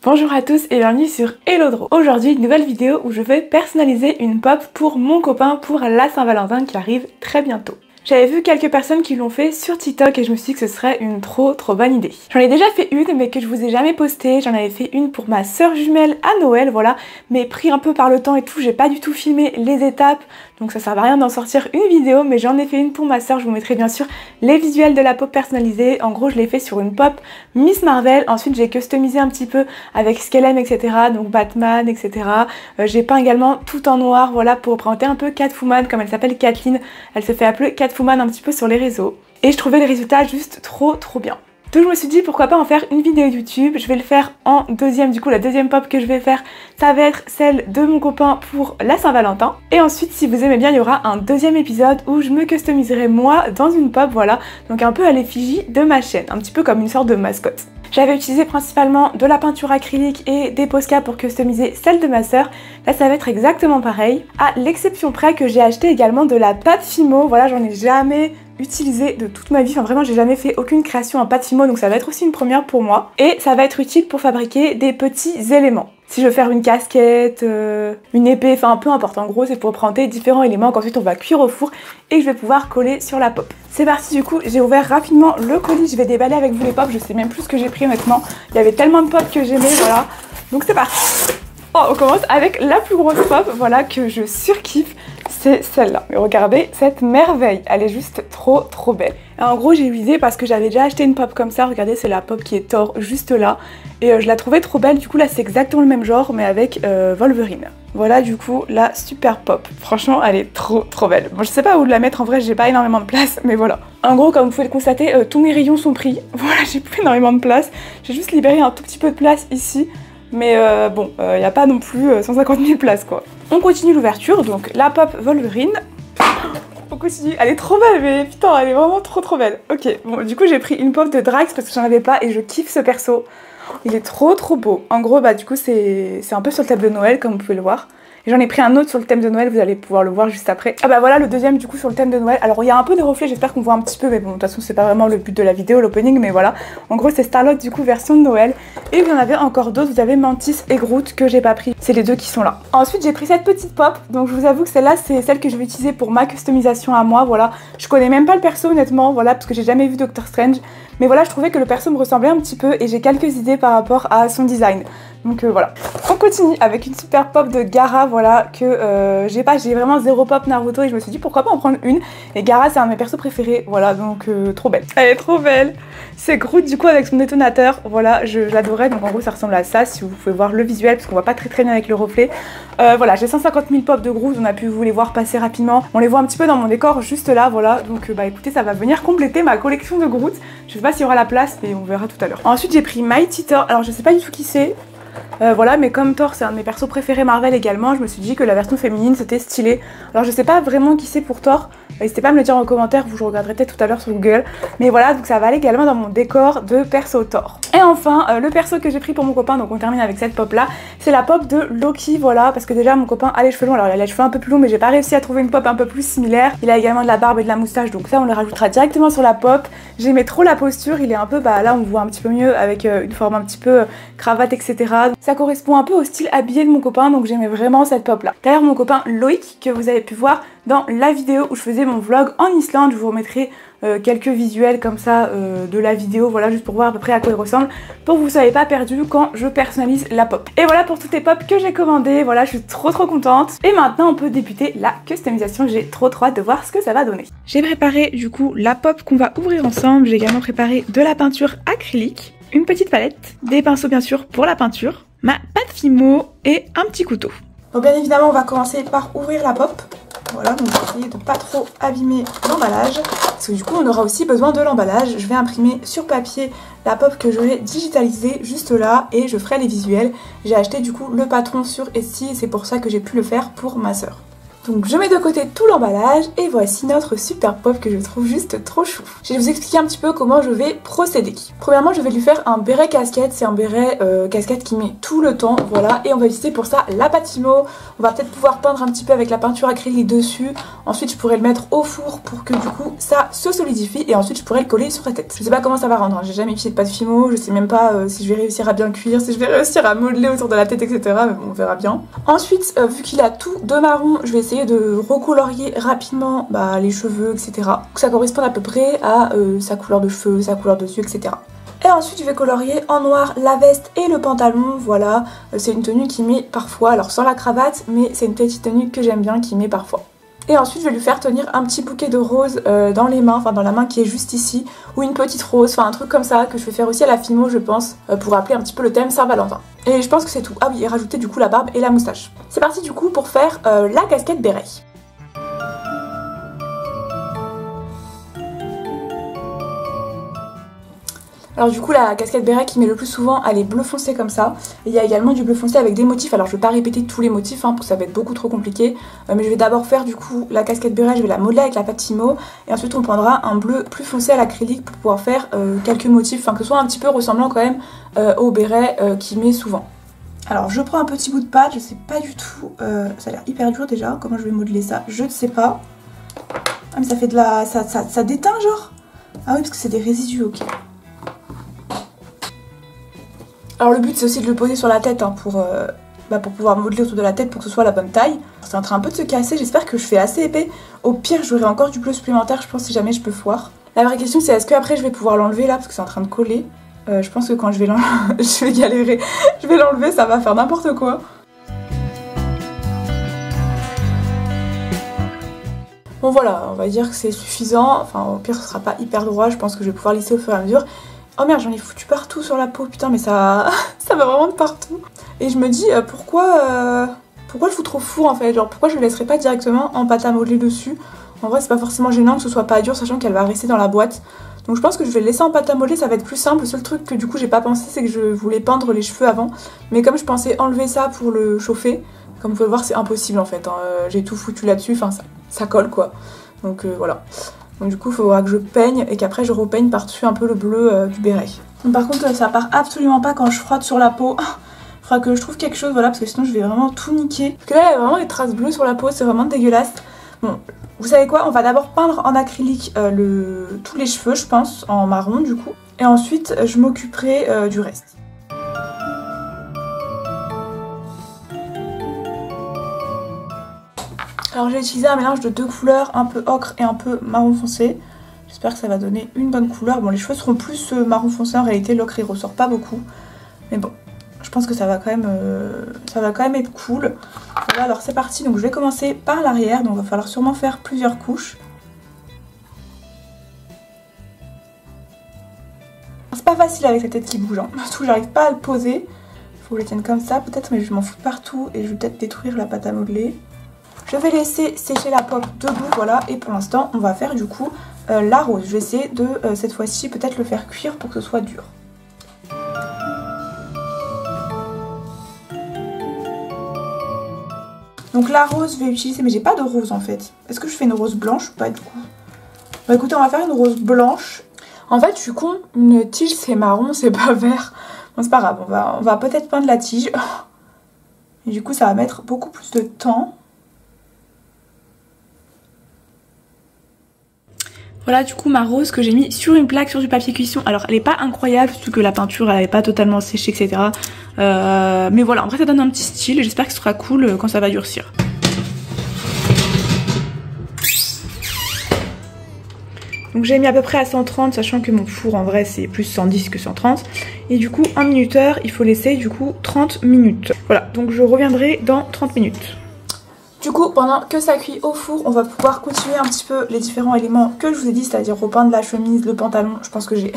Bonjour à tous et bienvenue sur Hello. Aujourd'hui, une nouvelle vidéo où je vais personnaliser une pop pour mon copain pour la Saint-Valentin qui arrive très bientôt. J'avais vu quelques personnes qui l'ont fait sur TikTok et je me suis dit que ce serait une trop bonne idée. J'en ai déjà fait une mais que je vous ai jamais postée. J'en avais fait une pour ma sœur jumelle à Noël, voilà. Mais pris un peu par le temps et tout, j'ai pas du tout filmé les étapes. Donc ça sert à rien d'en sortir une vidéo, mais j'en ai fait une pour ma sœur. Je vous mettrai bien sûr les visuels de la pop personnalisée. En gros, je l'ai fait sur une pop Miss Marvel. Ensuite, j'ai customisé un petit peu avec ce qu'elle aime, etc. Donc Batman, etc. J'ai peint également tout en noir, voilà, pour représenter un peu Catwoman, comme elle s'appelle Kathleen. Elle se fait appeler Catwoman un petit peu sur les réseaux. Et je trouvais les résultats juste trop bien. Donc je me suis dit pourquoi pas en faire une vidéo YouTube. Je vais le faire en deuxième, du coup la deuxième pop que je vais faire ça va être celle de mon copain pour la Saint-Valentin. Et ensuite si vous aimez bien il y aura un deuxième épisode où je me customiserai moi dans une pop, voilà. Donc un peu à l'effigie de ma chaîne, un petit peu comme une sorte de mascotte. J'avais utilisé principalement de la peinture acrylique et des Posca pour customiser celle de ma sœur. Là ça va être exactement pareil, à l'exception près que j'ai acheté également de la pâte Fimo. Voilà, j'en ai jamais utilisé de toute ma vie, enfin vraiment j'ai jamais fait aucune création en pâte Fimo, donc ça va être aussi une première pour moi. Et ça va être utile pour fabriquer des petits éléments. Si je veux faire une casquette, une épée, enfin peu importe, en gros c'est pour représenter différents éléments qu'ensuite on va cuire au four et que je vais pouvoir coller sur la pop. C'est parti, du coup j'ai ouvert rapidement le colis, je vais déballer avec vous les pop, je sais même plus ce que j'ai pris honnêtement. Il y avait tellement de pop que j'aimais, voilà. Donc c'est parti. Oh, on commence avec la plus grosse pop, voilà, que je surkiffe, c'est celle-là. Mais regardez cette merveille, elle est juste trop belle. Et en gros j'ai eu l'idée parce que j'avais déjà acheté une pop comme ça, regardez c'est la pop qui est Thor juste là. Et je la trouvais trop belle, du coup là c'est exactement le même genre mais avec Wolverine. Voilà du coup la super pop, franchement elle est trop belle. Bon je sais pas où la mettre en vrai, j'ai pas énormément de place mais voilà. En gros comme vous pouvez le constater, tous mes rayons sont pris, voilà j'ai plus énormément de place. J'ai juste libéré un tout petit peu de place ici. Mais bon, il n'y a pas non plus 150 000 places quoi. On continue l'ouverture, donc la pop Wolverine. On continue, elle est trop belle, mais putain, elle est vraiment trop belle. Ok, bon, du coup j'ai pris une pop de Drax parce que j'en avais pas et je kiffe ce perso. Il est trop beau. En gros, bah du coup c'est un peu sur le thème de Noël comme vous pouvez le voir. J'en ai pris un autre sur le thème de Noël, vous allez pouvoir le voir juste après. Ah bah voilà le deuxième du coup sur le thème de Noël. Alors il y a un peu de reflets, j'espère qu'on voit un petit peu, mais bon de toute façon c'est pas vraiment le but de la vidéo, l'opening, mais voilà. En gros c'est Star-Lord du coup version de Noël. Et vous en avez encore d'autres, vous avez Mantis et Groot que j'ai pas pris, c'est les deux qui sont là. Ensuite j'ai pris cette petite pop, donc je vous avoue que celle-là c'est celle que je vais utiliser pour ma customisation à moi, voilà. Je connais même pas le perso honnêtement, voilà, parce que j'ai jamais vu Doctor Strange. Mais voilà, je trouvais que le perso me ressemblait un petit peu et j'ai quelques idées par rapport à son design. Donc voilà. On continue avec une super pop de Gaara, voilà, que j'ai vraiment zéro pop Naruto et je me suis dit pourquoi pas en prendre une. Et Gaara c'est un de mes persos préférés, voilà, donc trop belle. Elle est trop belle. C'est Groot du coup avec son détonateur, voilà, je l'adorais, donc en gros ça ressemble à ça si vous pouvez voir le visuel parce qu'on voit pas très bien avec le reflet. Voilà, j'ai 150 000 pop de Groot, on a pu vous les voir passer rapidement. On les voit un petit peu dans mon décor juste là, voilà, donc bah écoutez ça va venir compléter ma collection de Groot. Je sais pas s'il y aura la place mais on verra tout à l'heure. Ensuite j'ai pris Mighty Thor, alors je sais pas du tout qui c'est. Voilà, mais comme Thor c'est un de mes persos préférés Marvel également, je me suis dit que la version féminine c'était stylé. Alors je sais pas vraiment qui c'est pour Thor, n'hésitez pas à me le dire en commentaire, je regarderai peut-être tout à l'heure sur Google. Mais voilà, donc ça va aller également dans mon décor de perso Thor. Et enfin, le perso que j'ai pris pour mon copain, donc on termine avec cette pop là, c'est la pop de Loki, voilà, parce que déjà mon copain a les cheveux longs, alors il a les cheveux un peu plus longs mais j'ai pas réussi à trouver une pop un peu plus similaire. Il a également de la barbe et de la moustache, donc ça on le rajoutera directement sur la pop. J'aimais trop la posture, il est un peu, bah là on voit un petit peu mieux avec une forme un petit peu cravate, etc. Ça correspond un peu au style habillé de mon copain, donc j'aimais vraiment cette pop là. D'ailleurs mon copain Loïc, que vous avez pu voir dans la vidéo où je faisais mon vlog en Islande, je vous remettrai quelques visuels comme ça de la vidéo, voilà, juste pour voir à peu près à quoi il ressemble, pour que vous ne soyez pas perdu quand je personnalise la pop. Et voilà pour toutes les pop que j'ai commandées, voilà, je suis trop contente. Et maintenant on peut débuter la customisation, j'ai trop hâte de voir ce que ça va donner. J'ai préparé du coup la pop qu'on va ouvrir ensemble, j'ai également préparé de la peinture acrylique, une petite palette, des pinceaux bien sûr pour la peinture, ma pâte Fimo et un petit couteau. Donc bien évidemment on va commencer par ouvrir la pop. Voilà, donc essayez de pas trop abîmer l'emballage, parce que du coup on aura aussi besoin de l'emballage. Je vais imprimer sur papier la pop que j'aurai digitalisée juste là et je ferai les visuels. J'ai acheté du coup le patron sur Etsy et c'est pour ça que j'ai pu le faire pour ma soeur. Donc je mets de côté tout l'emballage et voici notre super pop que je trouve juste trop chou. Je vais vous expliquer un petit peu comment je vais procéder. Premièrement, je vais lui faire un béret casquette, c'est un béret casquette qui met tout le temps, voilà. Et on va utiliser pour ça la Patimo. On va peut-être pouvoir peindre un petit peu avec la peinture acrylique dessus. Ensuite je pourrais le mettre au four pour que du coup ça se solidifie et ensuite je pourrais le coller sur sa tête. Je sais pas comment ça va rendre, hein. J'ai jamais utilisé de pâte Fimo, je sais même pas si je vais réussir à bien cuire, si je vais réussir à modeler autour de la tête, etc. Mais bon, on verra bien. Ensuite, vu qu'il a tout de marron, je vais essayer de recolorier rapidement les cheveux, etc. Que ça corresponde à peu près à sa couleur de cheveux, sa couleur de yeux, etc. Et ensuite je vais colorier en noir la veste et le pantalon, voilà. C'est une tenue qui met parfois, alors sans la cravate, mais c'est une petite tenue que j'aime bien qui met parfois. Et ensuite je vais lui faire tenir un petit bouquet de roses dans les mains, enfin dans la main qui est juste ici, ou une petite rose, enfin un truc comme ça que je vais faire aussi à la Fimo je pense, pour rappeler un petit peu le thème Saint-Valentin. Et je pense que c'est tout. Ah oui, et rajouter du coup la barbe et la moustache. C'est parti du coup pour faire la casquette béret. Alors du coup la casquette béret qui met le plus souvent elle est bleu foncé comme ça. Et il y a également du bleu foncé avec des motifs. Alors je vais pas répéter tous les motifs parce que ça va être beaucoup trop compliqué. Mais je vais d'abord faire du coup la casquette béret, je vais la modeler avec la pâte Fimo. Et ensuite on prendra un bleu plus foncé à l'acrylique pour pouvoir faire quelques motifs. Enfin que ce soit un petit peu ressemblant quand même au béret qui met souvent. Alors je prends un petit bout de pâte, je sais pas du tout, ça a l'air hyper dur déjà, comment je vais modeler ça, je ne sais pas. Ah mais ça fait de la... ça déteint genre. Ah oui parce que c'est des résidus, ok. Alors le but c'est aussi de le poser sur la tête pour pouvoir modeler autour de la tête pour que ce soit la bonne taille. C'est en train un peu de se casser, j'espère que je fais assez épais. Au pire j'aurai encore du bleu supplémentaire je pense si jamais je peux foire. La vraie question c'est est-ce que après je vais pouvoir l'enlever là parce que c'est en train de coller. Je pense que quand je vais l'enlever, je vais galérer. Je vais l'enlever, ça va faire n'importe quoi. Bon voilà, on va dire que c'est suffisant. Enfin au pire ce sera pas hyper droit, je pense que je vais pouvoir lisser au fur et à mesure. Oh merde, j'en ai foutu partout sur la peau, putain mais ça va vraiment de partout. Et je me dis pourquoi je fous trop four en fait, genre pourquoi je le laisserai pas directement en pâte à modeler dessus. En vrai c'est pas forcément gênant que ce soit pas dur sachant qu'elle va rester dans la boîte. Donc je pense que je vais le laisser en pâte à modeler, ça va être plus simple. Le seul truc que du coup j'ai pas pensé c'est que je voulais peindre les cheveux avant. Mais comme je pensais enlever ça pour le chauffer, comme vous pouvez le voir c'est impossible en fait. J'ai tout foutu là-dessus, enfin ça colle quoi. Donc voilà. Donc du coup il faudra que je peigne et qu'après je repeigne par-dessus un peu le bleu du béret. Donc, par contre ça part absolument pas quand je frotte sur la peau. Il faudra que je trouve quelque chose voilà parce que sinon je vais vraiment tout niquer. Parce que là il y a vraiment des traces bleues sur la peau, c'est vraiment dégueulasse. Bon, vous savez quoi, on va d'abord peindre en acrylique tous les cheveux je pense, en marron du coup. Et ensuite je m'occuperai du reste. Alors j'ai utilisé un mélange de deux couleurs, un peu ocre et un peu marron foncé. J'espère que ça va donner une bonne couleur. Bon les cheveux seront plus marron foncé en réalité, l'ocre il ressort pas beaucoup. Mais bon, je pense que ça va quand même être cool. Voilà alors c'est parti, donc je vais commencer par l'arrière, donc il va falloir sûrement faire plusieurs couches. C'est pas facile avec la tête qui bouge, hein. Surtout j'arrive pas à le poser. Il faut que je le tienne comme ça peut-être, mais je m'en fous partout et je vais peut-être détruire la pâte à modeler. Je vais laisser sécher la pop debout, voilà, et pour l'instant on va faire du coup la rose. Je vais essayer de cette fois-ci peut-être le faire cuire pour que ce soit dur. Donc la rose je vais utiliser, mais j'ai pas de rose en fait. Est-ce que je fais une rose blanche ou pas du coup? Bah écoutez on va faire une rose blanche. En fait je suis con, une tige c'est marron, c'est pas vert. Bon c'est pas grave, on va peut-être peindre la tige. Et du coup ça va mettre beaucoup plus de temps. Voilà du coup ma rose que j'ai mis sur une plaque sur du papier cuisson. Alors elle est pas incroyable surtout que la peinture elle est pas totalement séchée etc. Mais voilà en vrai ça donne un petit style et j'espère que ce sera cool quand ça va durcir. Donc j'ai mis à peu près à 130 sachant que mon four en vrai c'est plus 110 que 130. Et du coup en minuteur il faut laisser du coup 30 minutes. Voilà donc je reviendrai dans 30 minutes. Du coup, pendant que ça cuit au four, on va pouvoir continuer un petit peu les différents éléments que je vous ai dit, c'est-à-dire repeindre la chemise, le pantalon. Je pense que je vais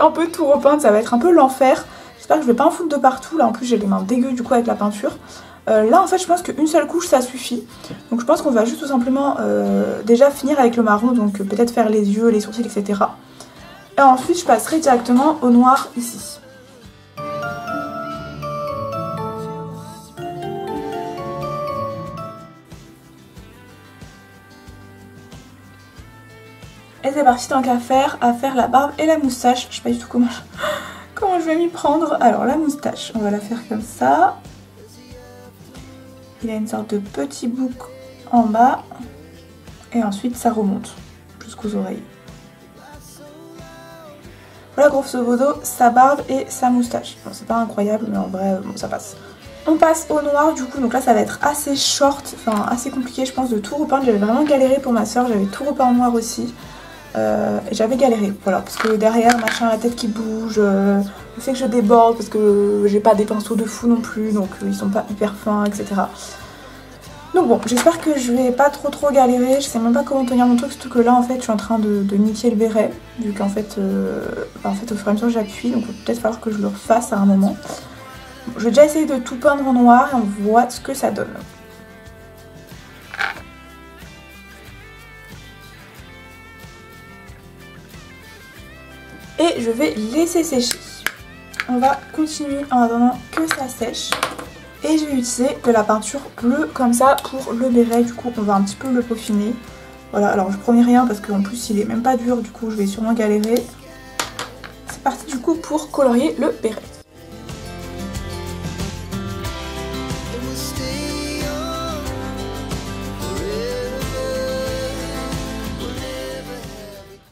un peu tout repeindre, ça va être un peu l'enfer. J'espère que je vais pas en foutre de partout. Là en plus j'ai les mains dégueu du coup avec la peinture. Là en fait je pense qu'une seule couche ça suffit. Donc je pense qu'on va juste tout simplement déjà finir avec le marron, donc peut-être faire les yeux, les sourcils, etc. Et ensuite je passerai directement au noir ici. Et c'est parti tant qu'à faire, la barbe et la moustache. Je sais pas du tout comment je vais m'y prendre. Alors la moustache, on va la faire comme ça. Il a une sorte de petit bouc en bas. Et ensuite ça remonte jusqu'aux oreilles. Voilà grosso modo sa barbe et sa moustache. Bon, c'est pas incroyable mais en vrai bon, ça passe. On passe au noir du coup, donc là ça va être assez short, enfin assez compliqué je pense de tout repeindre. J'avais vraiment galéré pour ma soeur, j'avais tout repeint en noir aussi. J'avais galéré, voilà, parce que derrière machin la tête qui bouge, le fait que je déborde parce que j'ai pas des pinceaux de fou non plus, donc ils sont pas hyper fins, etc. Donc bon, j'espère que je vais pas trop galérer, je sais même pas comment tenir mon truc, surtout que là en fait je suis en train de niquer le béret, vu qu'en fait, au fur et à mesure j'appuie, donc il va peut-être falloir que je le refasse à un moment. Bon, je vais déjà essayer de tout peindre en noir et on voit ce que ça donne. Et je vais laisser sécher. On va continuer en attendant que ça sèche. Et je vais utiliser de la peinture bleue comme ça pour le béret. Du coup on va un petit peu le peaufiner. Voilà, alors je promets rien parce qu'en plus il est même pas dur. Du coup je vais sûrement galérer. C'est parti du coup pour colorier le béret.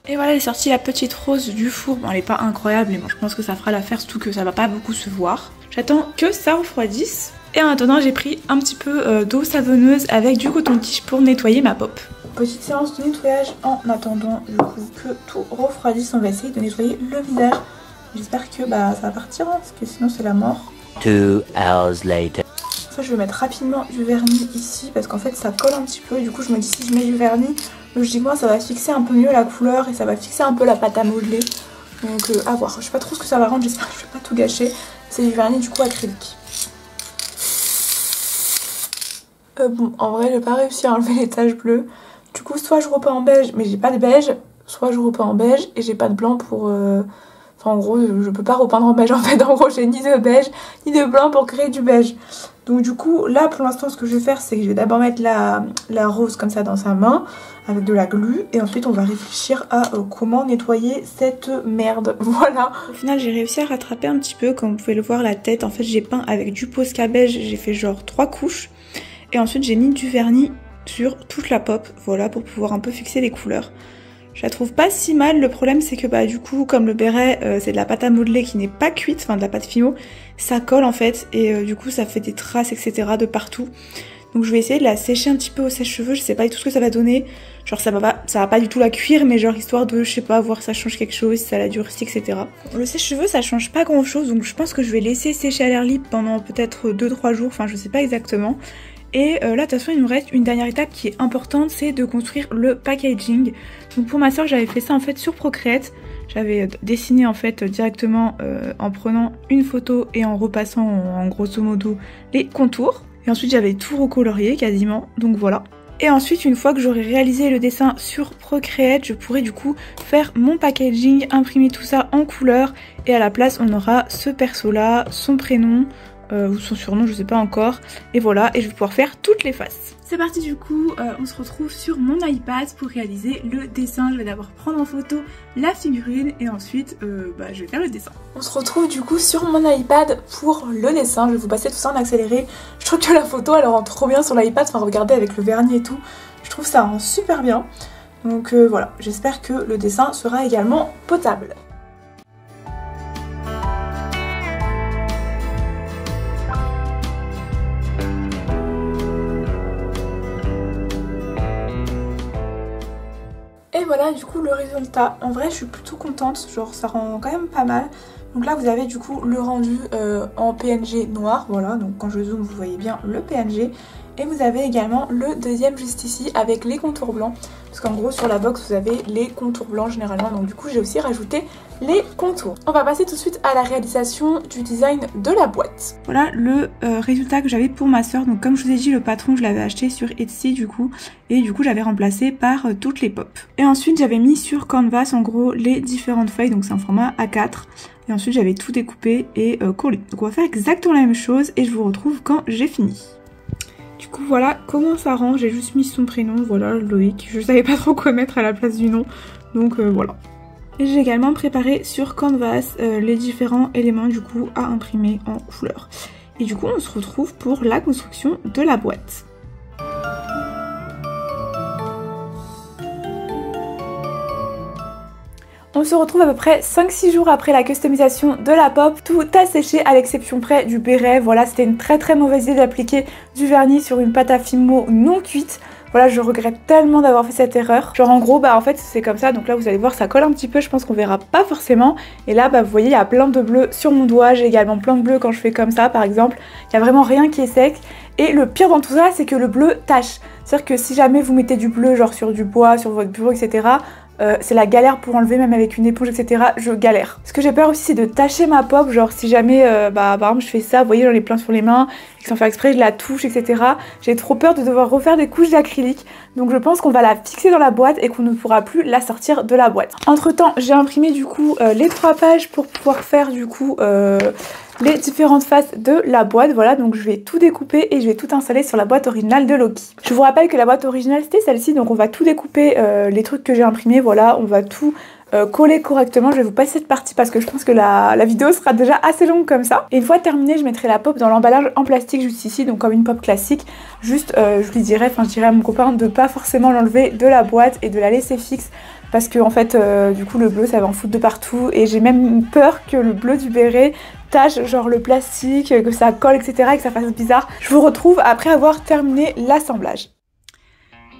Et voilà, elle est sortie la petite rose du four. Bon, elle est pas incroyable, mais bon, je pense que ça fera l'affaire, surtout que ça va pas beaucoup se voir. J'attends que ça refroidisse. Et en attendant, j'ai pris un petit peu d'eau savonneuse avec du coton-tige pour nettoyer ma pop. Petite séance de nettoyage en attendant du coup que tout refroidisse. On va essayer de nettoyer le visage. J'espère que ça va partir, hein, parce que sinon c'est la mort. 2 hours later. Ça, je vais mettre rapidement du vernis ici parce qu'en fait ça colle un petit peu. Et du coup, je me dis si je mets du vernis, logiquement ça va fixer un peu mieux la couleur et ça va fixer un peu la pâte à modeler. Donc à voir. Je sais pas trop ce que ça va rendre, j'espère que je vais pas tout gâcher. C'est du vernis du coup acrylique. Bon, en vrai j'ai pas réussi à enlever les taches bleues. Du coup soit je repeins en beige mais j'ai pas de beige, soit je repeins en beige et j'ai pas de blanc pour... Enfin en gros je peux pas repeindre en beige en fait. En gros j'ai ni de beige ni de blanc pour créer du beige. Donc du coup là pour l'instant ce que je vais faire c'est que je vais d'abord mettre la rose comme ça dans sa main avec de la glu et ensuite on va réfléchir à comment nettoyer cette merde. Voilà. Au final j'ai réussi à rattraper un petit peu, comme vous pouvez le voir la tête en fait j'ai peint avec du Posca beige, j'ai fait genre 3 couches et ensuite j'ai mis du vernis sur toute la pop, voilà, pour pouvoir un peu fixer les couleurs. Je la trouve pas si mal, le problème c'est que du coup comme le béret c'est de la pâte à modeler qui n'est pas cuite, enfin de la pâte fimo, ça colle en fait et du coup ça fait des traces etc de partout. Donc je vais essayer de la sécher un petit peu au sèche-cheveux, je sais pas du tout ce que ça va donner, genre ça va pas du tout la cuire mais genre histoire de, je sais pas, voir si ça change quelque chose, si ça la durcit etc. Le sèche-cheveux ça change pas grand chose donc je pense que je vais laisser sécher à l'air libre pendant peut-être 2-3 jours, enfin je sais pas exactement. Et là de toute façon il nous reste une dernière étape qui est importante, c'est de construire le packaging. Donc pour ma soeur j'avais fait ça en fait sur Procreate. J'avais dessiné en fait directement en prenant une photo et en repassant en grosso modo les contours. Et ensuite j'avais tout recolorié quasiment, donc voilà. Et ensuite une fois que j'aurai réalisé le dessin sur Procreate, je pourrai du coup faire mon packaging, imprimer tout ça en couleur. Et à la place on aura ce perso là, son prénom... ou son surnom, je sais pas encore. Et voilà, et je vais pouvoir faire toutes les faces. C'est parti du coup, on se retrouve sur mon iPad pour réaliser le dessin. Je vais d'abord prendre en photo la figurine et ensuite je vais faire le dessin. On se retrouve du coup sur mon iPad pour le dessin. Je vais vous passer tout ça en accéléré. Je trouve que la photo elle rend trop bien sur l'iPad, enfin regardez avec le vernis et tout. Je trouve ça rend super bien. Donc voilà, j'espère que le dessin sera également potable. Et voilà du coup le résultat. En vrai je suis plutôt contente, genre ça rend quand même pas mal. Donc là vous avez du coup le rendu en PNG noir, voilà, donc quand je zoome vous voyez bien le PNG. Et vous avez également le deuxième juste ici avec les contours blancs. Parce qu'en gros sur la box vous avez les contours blancs généralement, donc du coup j'ai aussi rajouté les contours. On va passer tout de suite à la réalisation du design de la boîte. Voilà le résultat que j'avais pour ma soeur. Donc comme je vous ai dit le patron je l'avais acheté sur Etsy du coup. Et du coup j'avais remplacé par toutes les pop. Et ensuite j'avais mis sur Canvas en gros les différentes feuilles, donc c'est un format A4. Et ensuite j'avais tout découpé et collé. Donc on va faire exactement la même chose et je vous retrouve quand j'ai fini. Du coup voilà comment ça rend, j'ai juste mis son prénom, voilà Loïc, je savais pas trop quoi mettre à la place du nom. Donc voilà. Et j'ai également préparé sur Canvas les différents éléments du coup à imprimer en couleur. Et du coup on se retrouve pour la construction de la boîte. On se retrouve à peu près 5-6 jours après la customisation de la pop. Tout a séché à l'exception près du béret. Voilà, c'était une très mauvaise idée d'appliquer du vernis sur une pâte à Fimo non cuite. Voilà, je regrette tellement d'avoir fait cette erreur. Genre en gros, bah en fait c'est comme ça. Donc là vous allez voir, ça colle un petit peu. Je pense qu'on verra pas forcément. Et là, bah vous voyez, il y a plein de bleu sur mon doigt. J'ai également plein de bleu quand je fais comme ça, par exemple. Il y a vraiment rien qui est sec. Et le pire dans tout ça, c'est que le bleu tache. C'est-à-dire que si jamais vous mettez du bleu, genre sur du bois, sur votre bureau, etc., c'est la galère pour enlever, même avec une éponge, etc. Je galère. Ce que j'ai peur aussi, c'est de tacher ma pop. Genre si jamais, par exemple, je fais ça, vous voyez, j'en ai plein sur les mains, et sans faire exprès, je la touche, etc. J'ai trop peur de devoir refaire des couches d'acrylique. Donc je pense qu'on va la fixer dans la boîte et qu'on ne pourra plus la sortir de la boîte. Entre temps, j'ai imprimé du coup les 3 pages pour pouvoir faire du coup les différentes faces de la boîte. Voilà, donc je vais tout découper et je vais tout installer sur la boîte originale de Loki. Je vous rappelle que la boîte originale c'était celle-ci, donc on va tout découper les trucs que j'ai imprimés. Voilà, on va tout coller correctement. Je vais vous passer cette partie parce que je pense que la vidéo sera déjà assez longue comme ça. Et une fois terminée, je mettrai la pop dans l'emballage en plastique juste ici, donc comme une pop classique. Juste, je lui dirais, enfin je dirais à mon copain de pas forcément l'enlever de la boîte et de la laisser fixe. Parce que en fait, du coup, le bleu, ça va en foutre de partout. Et j'ai même peur que le bleu du béret tache genre le plastique, que ça colle, etc. et que ça fasse bizarre. Je vous retrouve après avoir terminé l'assemblage.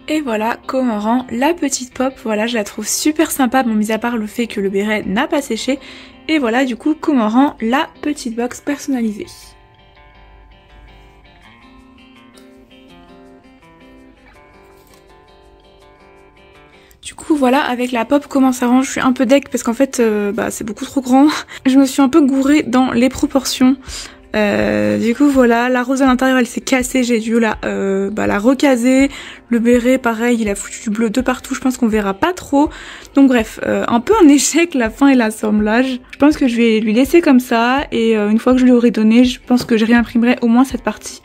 Et voilà comment rend la petite pop. Voilà, je la trouve super sympa, bon, mis à part le fait que le béret n'a pas séché. Et voilà du coup comment rend la petite box personnalisée. Du coup voilà, avec la pop comment ça rend, je suis un peu deg parce qu'en fait c'est beaucoup trop grand. Je me suis un peu gourée dans les proportions. Du coup voilà, la rose à l'intérieur elle s'est cassée, j'ai dû la recaser. Le béret pareil, il a foutu du bleu de partout, je pense qu'on verra pas trop. Donc bref, un peu un échec la fin et l'assemblage. Je pense que je vais lui laisser comme ça et une fois que je lui aurai donné, je pense que je réimprimerai au moins cette partie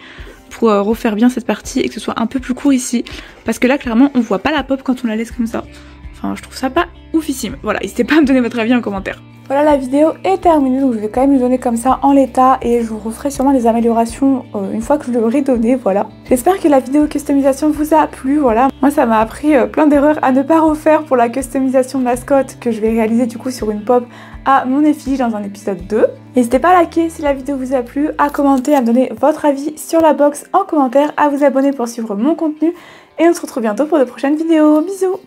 pour refaire bien cette partie et que ce soit un peu plus court ici. Parce que là clairement on voit pas la pop quand on la laisse comme ça. Enfin je trouve ça pas oufissime. Voilà, n'hésitez pas à me donner votre avis en commentaire. Voilà, la vidéo est terminée, donc je vais quand même lui donner comme ça en l'état et je vous referai sûrement des améliorations une fois que je l'aurai donné, voilà. J'espère que la vidéo customisation vous a plu, voilà. Moi ça m'a appris plein d'erreurs à ne pas refaire pour la customisation mascotte que je vais réaliser du coup sur une pop à mon effigie dans un épisode 2. N'hésitez pas à liker si la vidéo vous a plu, à commenter, à me donner votre avis sur la box en commentaire, à vous abonner pour suivre mon contenu et on se retrouve bientôt pour de prochaines vidéos. Bisous!